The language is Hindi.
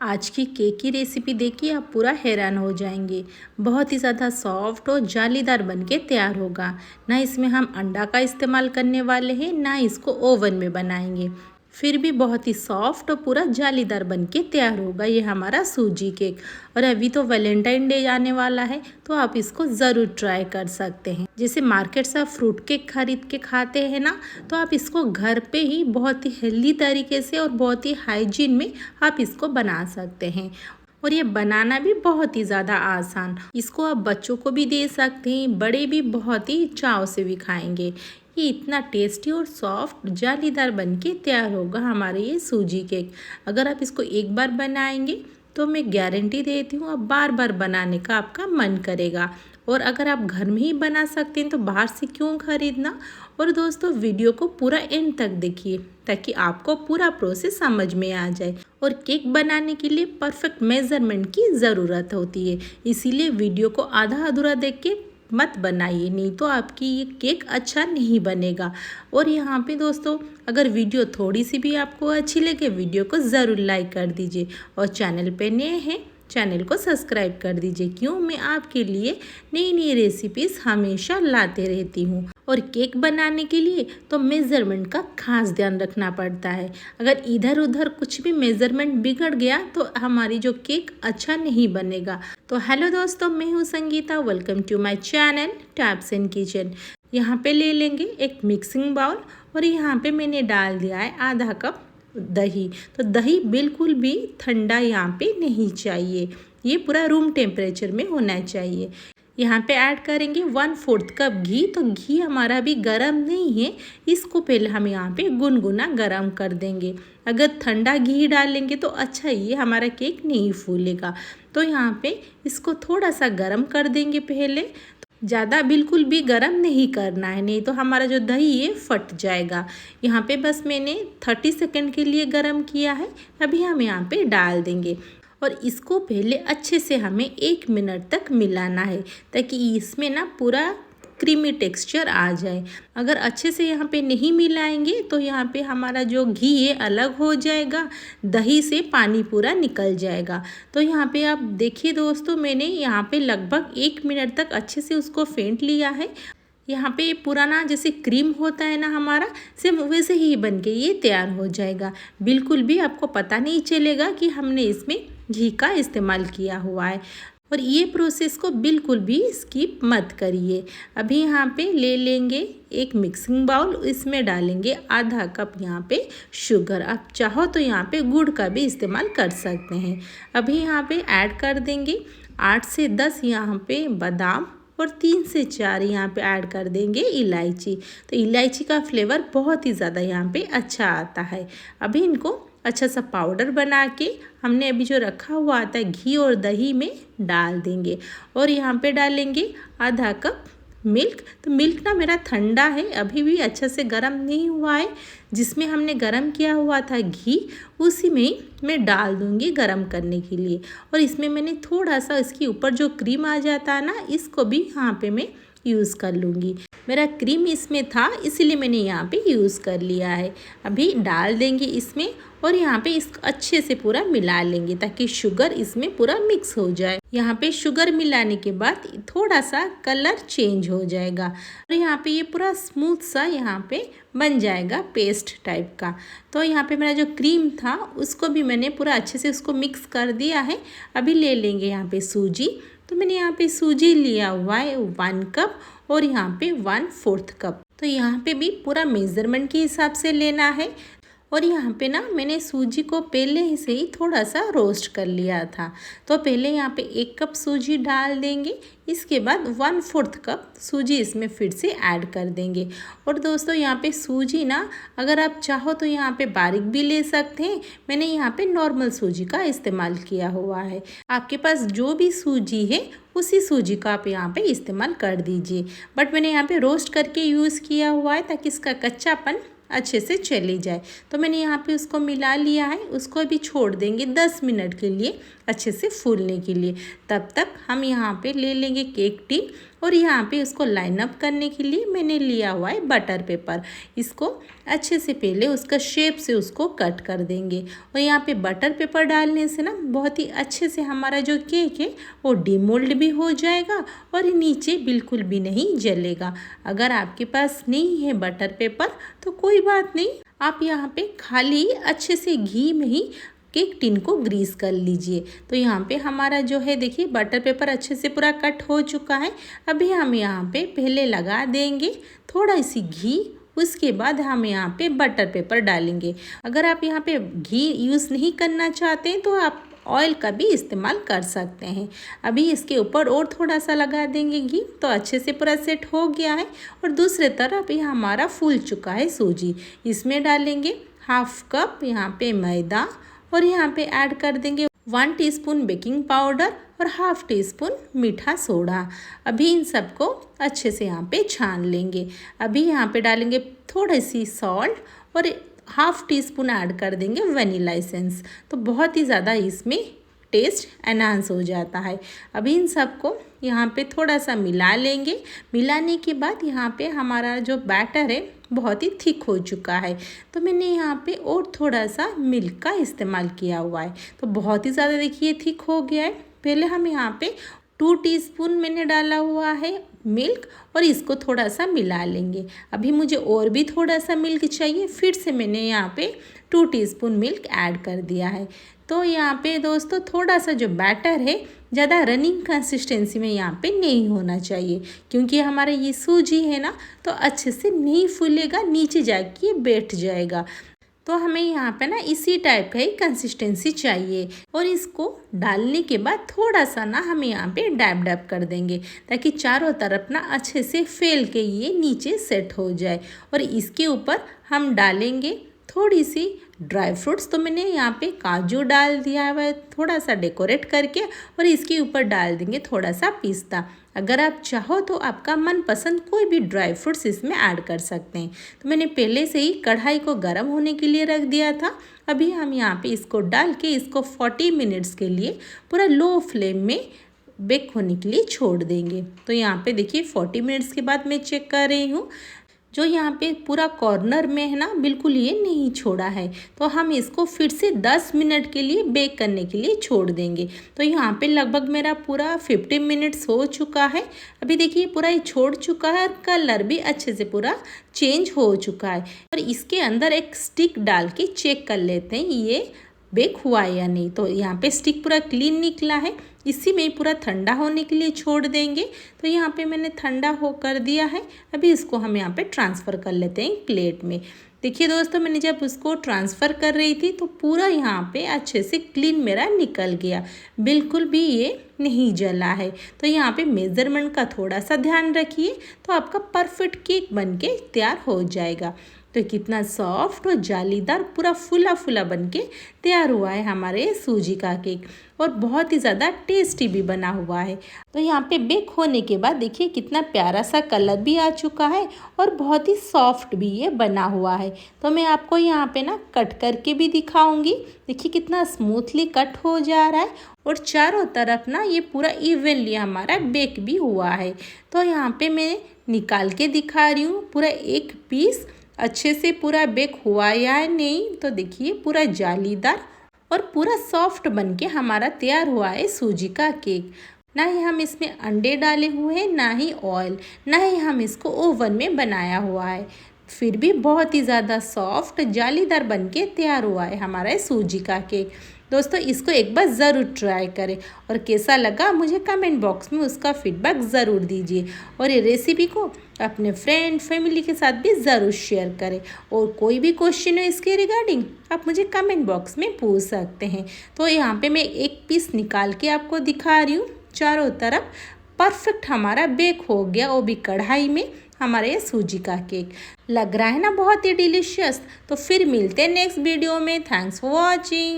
आज की केक की रेसिपी देखिए आप पूरा हैरान हो जाएंगे। बहुत ही ज़्यादा सॉफ्ट और जालीदार बनके तैयार होगा। ना इसमें हम अंडा का इस्तेमाल करने वाले हैं, ना इसको ओवन में बनाएंगे। फिर भी बहुत ही सॉफ्ट और पूरा जालीदार बनके तैयार होगा ये हमारा सूजी केक। और अभी तो वैलेंटाइन डे आने वाला है, तो आप इसको ज़रूर ट्राई कर सकते हैं। जैसे मार्केट से आप फ्रूट केक खरीद के खाते हैं ना, तो आप इसको घर पे ही बहुत ही हेल्दी तरीके से और बहुत ही हाइजीन में आप इसको बना सकते हैं। और ये बनाना भी बहुत ही ज़्यादा आसान। इसको आप बच्चों को भी दे सकते हैं, बड़े भी बहुत ही चाव से भी खाएंगे। ये इतना टेस्टी और सॉफ्ट जालीदार बनके तैयार होगा हमारे ये सूजी केक। अगर आप इसको एक बार बनाएंगे तो मैं गारंटी देती हूँ, आप बार बार बनाने का आपका मन करेगा। और अगर आप घर में ही बना सकते हैं तो बाहर से क्यों खरीदना। और दोस्तों, वीडियो को पूरा एंड तक देखिए ताकि आपको पूरा प्रोसेस समझ में आ जाए। और केक बनाने के लिए परफेक्ट मेज़रमेंट की ज़रूरत होती है, इसीलिए वीडियो को आधा अधूरा देख के मत बनाइए, नहीं तो आपकी ये केक अच्छा नहीं बनेगा। और यहाँ पे दोस्तों, अगर वीडियो थोड़ी सी भी आपको अच्छी लगे, वीडियो को ज़रूर लाइक कर दीजिए। और चैनल पे नए हैं, चैनल को सब्सक्राइब कर दीजिए। क्यों, मैं आपके लिए नई नई रेसिपीज़ हमेशा लाते रहती हूँ। और केक बनाने के लिए तो मेज़रमेंट का खास ध्यान रखना पड़ता है। अगर इधर उधर कुछ भी मेज़रमेंट बिगड़ गया तो हमारी जो केक अच्छा नहीं बनेगा। तो हेलो दोस्तों, मैं हूँ Sangeeta, welcome to my channel taps and kitchen. यहाँ पे ले लेंगे एक मिक्सिंग बाउल और यहाँ पे मैंने डाल दिया है आधा कप दही। तो दही बिल्कुल भी ठंडा यहाँ पे नहीं चाहिए, ये पूरा रूम टेम्परेचर में होना चाहिए। यहाँ पे ऐड करेंगे 1/4 कप घी। तो घी हमारा भी गरम नहीं है, इसको पहले हम यहाँ पे गुनगुना गरम कर देंगे। अगर ठंडा घी डालेंगे तो अच्छा ये हमारा केक नहीं फूलेगा। तो यहाँ पे इसको थोड़ा सा गरम कर देंगे पहले। ज़्यादा बिल्कुल भी गरम नहीं करना है, नहीं तो हमारा जो दही ये फट जाएगा। यहाँ पे बस मैंने 30 सेकंड के लिए गरम किया है। अभी हम यहाँ पे डाल देंगे और इसको पहले अच्छे से हमें 1 मिनट तक मिलाना है, ताकि इसमें ना पूरा क्रीमी टेक्सचर आ जाए। अगर अच्छे से यहाँ पे नहीं मिलाएंगे तो यहाँ पे हमारा जो घी है अलग हो जाएगा, दही से पानी पूरा निकल जाएगा। तो यहाँ पे आप देखिए दोस्तों, मैंने यहाँ पे लगभग 1 मिनट तक अच्छे से उसको फेंट लिया है। यहाँ पे पुराना जैसे क्रीम होता है ना हमारा, सेम वैसे ही बन के ये तैयार हो जाएगा। बिल्कुल भी आपको पता नहीं चलेगा कि हमने इसमें घी का इस्तेमाल किया हुआ है। और ये प्रोसेस को बिल्कुल भी स्किप मत करिए। अभी यहाँ पे ले लेंगे एक मिक्सिंग बाउल, इसमें डालेंगे आधा कप यहाँ पे शुगर। आप चाहो तो यहाँ पे गुड़ का भी इस्तेमाल कर सकते हैं। अभी यहाँ पे ऐड कर देंगे 8 से 10 यहाँ पे बादाम और 3 से 4 यहाँ पे ऐड कर देंगे इलायची। तो इलायची का फ्लेवर बहुत ही ज़्यादा यहाँ पे अच्छा आता है। अभी इनको अच्छा सा पाउडर बना के हमने अभी जो रखा हुआ आता है घी और दही में डाल देंगे। और यहाँ पे डालेंगे आधा कप मिल्क। तो मिल्क ना मेरा ठंडा है, अभी भी अच्छा से गर्म नहीं हुआ है। जिसमें हमने गर्म किया हुआ था घी, उसी में ही मैं डाल दूँगी गर्म करने के लिए। और इसमें मैंने थोड़ा सा इसके ऊपर जो क्रीम आ जाता है ना, इसको भी यहाँ पे मैं यूज़ कर लूँगी। मेरा क्रीम इसमें था इसीलिए मैंने यहाँ पे यूज़ कर लिया है। अभी डाल देंगे इसमें और यहाँ पे इसको अच्छे से पूरा मिला लेंगे ताकि शुगर इसमें पूरा मिक्स हो जाए। यहाँ पे शुगर मिलाने के बाद थोड़ा सा कलर चेंज हो जाएगा और यहाँ पे ये पूरा स्मूथ सा यहाँ पे बन जाएगा पेस्ट टाइप का। तो यहाँ पे मेरा जो क्रीम था उसको भी मैंने पूरा अच्छे से उसको मिक्स कर दिया है। अभी ले लेंगे यहाँ पे सूजी। तो मैंने यहाँ पे सूजी लिया हुआ है 1 कप और यहाँ पे 1/4 कप। तो यहाँ पे भी पूरा मेज़रमेंट के हिसाब से लेना है। और यहाँ पे ना मैंने सूजी को पहले ही से ही थोड़ा सा रोस्ट कर लिया था। तो पहले यहाँ पे 1 कप सूजी डाल देंगे, इसके बाद 1/4 कप सूजी इसमें फिर से ऐड कर देंगे। और दोस्तों, यहाँ पे सूजी ना अगर आप चाहो तो यहाँ पे बारीक भी ले सकते हैं। मैंने यहाँ पे नॉर्मल सूजी का इस्तेमाल किया हुआ है। आपके पास जो भी सूजी है उसी सूजी का आप यहाँ पे इस्तेमाल कर दीजिए। बट मैंने यहाँ पे रोस्ट करके यूज़ किया हुआ है ताकि इसका कच्चापन अच्छे से चली जाए। तो मैंने यहाँ पे उसको मिला लिया है, उसको भी छोड़ देंगे 10 मिनट के लिए अच्छे से फूलने के लिए। तब तक हम यहाँ पे ले लेंगे केक टिन और यहाँ पे उसको लाइन अप करने के लिए मैंने लिया हुआ है बटर पेपर। इसको अच्छे से पहले उसका शेप से उसको कट कर देंगे। और यहाँ पे बटर पेपर डालने से ना बहुत ही अच्छे से हमारा जो केक है वो डिमोल्ड भी हो जाएगा और नीचे बिल्कुल भी नहीं जलेगा। अगर आपके पास नहीं है बटर पेपर तो कोई बात नहीं, आप यहाँ पे खाली अच्छे से घी में ही केक टिन को ग्रीस कर लीजिए। तो यहाँ पे हमारा जो है देखिए बटर पेपर अच्छे से पूरा कट हो चुका है। अभी हम यहाँ पे पहले लगा देंगे थोड़ा सी घी, उसके बाद हम यहाँ पे बटर पेपर डालेंगे। अगर आप यहाँ पे घी यूज़ नहीं करना चाहते हैं तो आप ऑयल का भी इस्तेमाल कर सकते हैं। अभी इसके ऊपर और थोड़ा सा लगा देंगे घी, तो अच्छे से पूरा सेट हो गया है। और दूसरे तरफ ये हमारा फूल चुका है सूजी, इसमें डालेंगे हाफ कप यहाँ पे मैदा और यहाँ पे ऐड कर देंगे 1 टीस्पून बेकिंग पाउडर और हाफ टी स्पून मीठा सोडा। अभी इन सबको अच्छे से यहाँ पे छान लेंगे। अभी यहाँ पे डालेंगे थोड़ी सी सॉल्ट और हाफ टी स्पून ऐड कर देंगे वनीला एसेंस, तो बहुत ही ज़्यादा इसमें टेस्ट एनहांस हो जाता है। अभी इन सबको यहाँ पे थोड़ा सा मिला लेंगे। मिलाने के बाद यहाँ पे हमारा जो बैटर है बहुत ही थिक हो चुका है, तो मैंने यहाँ पे और थोड़ा सा मिल्क का इस्तेमाल किया हुआ है, तो बहुत ही ज़्यादा देखिए थिक हो गया है। पहले हम यहाँ पे 2 टीस्पून मैंने डाला हुआ है मिल्क और इसको थोड़ा सा मिला लेंगे। अभी मुझे और भी थोड़ा सा मिल्क चाहिए, फिर से मैंने यहाँ पे 2 टीस्पून मिल्क ऐड कर दिया है। तो यहाँ पे दोस्तों थोड़ा सा जो बैटर है ज़्यादा रनिंग कंसिस्टेंसी में यहाँ पे नहीं होना चाहिए, क्योंकि हमारा ये सूजी है ना तो अच्छे से नहीं फूलेगा, नीचे जाके बैठ जाएगा। तो हमें यहाँ पे ना इसी टाइप का ही कंसिस्टेंसी चाहिए। और इसको डालने के बाद थोड़ा सा ना हम यहाँ पे डैब डैब कर देंगे, ताकि चारों तरफ ना अच्छे से फैल के ये नीचे सेट हो जाए। और इसके ऊपर हम डालेंगे थोड़ी सी ड्राई फ्रूट्स, तो मैंने यहाँ पे काजू डाल दिया हुआ है थोड़ा सा डेकोरेट करके, और इसके ऊपर डाल देंगे थोड़ा सा पिस्ता। अगर आप चाहो तो आपका मनपसंद कोई भी ड्राई फ्रूट्स इसमें ऐड कर सकते हैं। तो मैंने पहले से ही कढ़ाई को गर्म होने के लिए रख दिया था। अभी हम यहाँ पे इसको डाल के इसको 40 मिनट्स के लिए पूरा लो फ्लेम में बेक होने के लिए छोड़ देंगे। तो यहाँ पे देखिए 40 मिनट्स के बाद मैं चेक कर रही हूँ, जो यहाँ पे पूरा कॉर्नर में है ना बिल्कुल ये नहीं छोड़ा है, तो हम इसको फिर से 10 मिनट के लिए बेक करने के लिए छोड़ देंगे। तो यहाँ पे लगभग मेरा पूरा 50 मिनट्स हो चुका है। अभी देखिए पूरा ये छोड़ चुका है और कलर भी अच्छे से पूरा चेंज हो चुका है। और इसके अंदर एक स्टिक डाल के चेक कर लेते हैं ये बेक हुआ है या नहीं। तो यहाँ पे स्टिक पूरा क्लीन निकला है, इसी में पूरा ठंडा होने के लिए छोड़ देंगे। तो यहाँ पे मैंने ठंडा हो कर दिया है। अभी इसको हम यहाँ पे ट्रांसफ़र कर लेते हैं प्लेट में। देखिए दोस्तों, मैंने जब उसको ट्रांसफ़र कर रही थी तो पूरा यहाँ पे अच्छे से क्लीन मेरा निकल गया, बिल्कुल भी ये नहीं जला है। तो यहाँ पे मेज़रमेंट का थोड़ा सा ध्यान रखिए, तो आपका परफेक्ट केक बन के तैयार हो जाएगा। तो कितना सॉफ्ट और जालीदार पूरा फूला फूला बन के तैयार हुआ है हमारे सूजी का केक, और बहुत ही ज़्यादा टेस्टी भी बना हुआ है। तो यहाँ पे बेक होने के बाद देखिए कितना प्यारा सा कलर भी आ चुका है और बहुत ही सॉफ्ट भी ये बना हुआ है। तो मैं आपको यहाँ पे ना कट करके भी दिखाऊंगी। देखिए कितना स्मूथली कट हो जा रहा है और चारों तरफ ना ये पूरा इवनली हमारा बेक भी हुआ है। तो यहाँ पे मैं निकाल के दिखा रही हूँ पूरा एक पीस अच्छे से पूरा बेक हुआ या नहीं। तो देखिए पूरा जालीदार और पूरा सॉफ्ट बन के हमारा तैयार हुआ है सूजी का केक। ना ही हम इसमें अंडे डाले हुए हैं, ना ही ऑयल, ना ही हम इसको ओवन में बनाया हुआ है, फिर भी बहुत ही ज़्यादा सॉफ्ट जालीदार बन के तैयार हुआ है हमारा सूजी का केक। दोस्तों इसको एक बार ज़रूर ट्राई करें और कैसा लगा मुझे कमेंट बॉक्स में उसका फीडबैक ज़रूर दीजिए। और ये रेसिपी को अपने फ्रेंड फैमिली के साथ भी ज़रूर शेयर करें। और कोई भी क्वेश्चन है इसके रिगार्डिंग आप मुझे कमेंट बॉक्स में पूछ सकते हैं। तो यहाँ पे मैं एक पीस निकाल के आपको दिखा रही हूँ। चारों तरफ परफेक्ट हमारा बेक हो गया, वो भी कढ़ाई में हमारे ये सूजी का केक। लग रहा है ना बहुत ही डिलीशियस। तो फिर मिलते हैं नेक्स्ट वीडियो में। Thanks for watching.